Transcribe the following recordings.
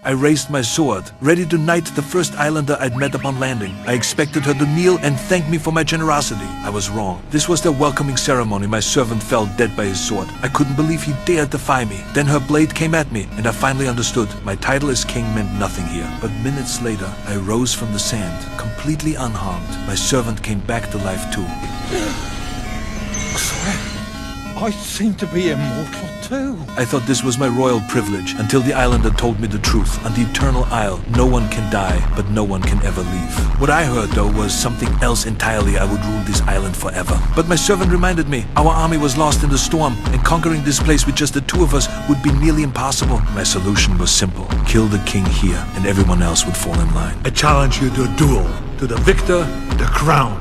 I raised my sword, ready to knight the first islander I'd met upon landing. I expected her to kneel and thank me for my generosity. I was wrong. This was their welcoming ceremony. My servant fell dead by his sword. I couldn't believe he dared defy me. Then her blade came at me, and I finally understood. My title as king meant nothing here. But minutes later, I rose from the sand, completely unharmed. My servant came back to life too. I seem to be immortal too. I thought this was my royal privilege until the islander told me the truth. On the Eternal Isle, no one can die, but no one can ever leave. What I heard, though, was something else entirely. I would rule this island forever. But my servant reminded me, our army was lost in the storm, and conquering this place with just the two of us would be nearly impossible. My solution was simple. Kill the king here, and everyone else would fall in line. I challenge you to a duel. To the victor, the crown.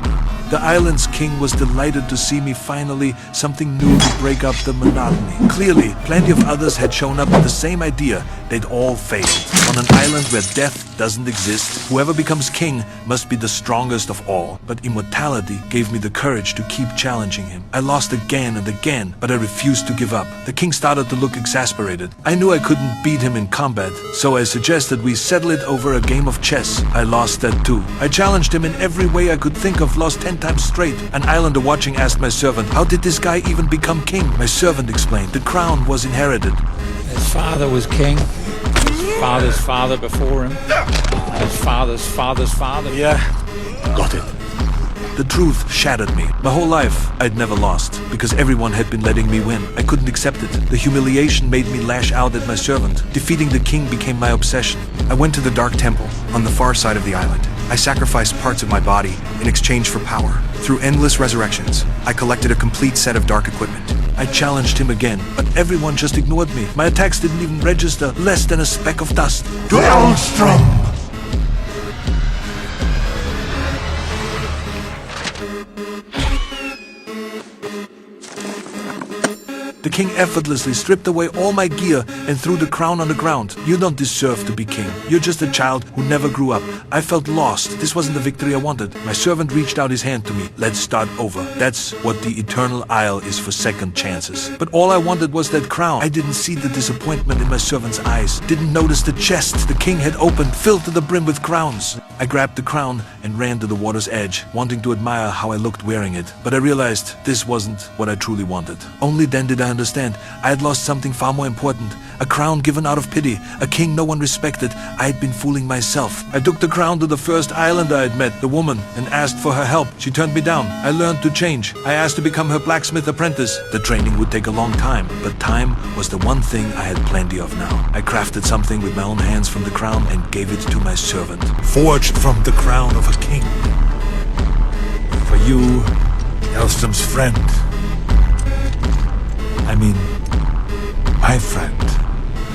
The island's king was delighted to see me finally, something new to break up the monotony. Clearly, plenty of others had shown up with the same idea. They'd all failed. On an island where death doesn't exist, whoever becomes king must be the strongest of all. But immortality gave me the courage to keep challenging him. I lost again and again, but I refused to give up. The king started to look exasperated. I knew I couldn't beat him in combat, so I suggested we settle it over a game of chess. I lost that too. I challenged him in every way I could think of, lost 10 times straight. An islander watching asked my servant, how did this guy even become king? My servant explained, the crown was inherited. His father was king. His father's father before him. His father's father's father. Yeah, got it. The truth shattered me. My whole life, I'd never lost, because everyone had been letting me win. I couldn't accept it. The humiliation made me lash out at my servant. Defeating the king became my obsession. I went to the Dark Temple, on the far side of the island. I sacrificed parts of my body in exchange for power. Through endless resurrections, I collected a complete set of dark equipment. I challenged him again, but everyone just ignored me. My attacks didn't even register, less than a speck of dust. To Elmstrom! The king effortlessly stripped away all my gear and threw the crown on the ground. You don't deserve to be king. You're just a child who never grew up. I felt lost. This wasn't the victory I wanted. My servant reached out his hand to me. Let's start over. That's what the Eternal Isle is for second chances. But all I wanted was that crown. I didn't see the disappointment in my servant's eyes. Didn't notice the chest the king had opened, filled to the brim with crowns. I grabbed the crown and ran to the water's edge, wanting to admire how I looked wearing it. But I realized this wasn't what I truly wanted. Only then did I understand. I had lost something far more important. A crown given out of pity. A king no one respected. I had been fooling myself. I took the crown to the first islander I'd met, the woman, and asked for her help. She turned me down. I learned to change. I asked to become her blacksmith apprentice. The training would take a long time, but time was the one thing I had plenty of now. I crafted something with my own hands from the crown and gave it to my servant. Forged from the crown of a king. For you, Elstrom's friend. I mean, my friend.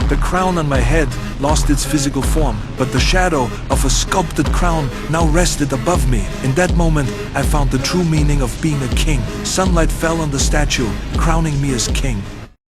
The crown on my head lost its physical form, but the shadow of a sculpted crown now rested above me. In that moment, I found the true meaning of being a king. Sunlight fell on the statue, crowning me as king.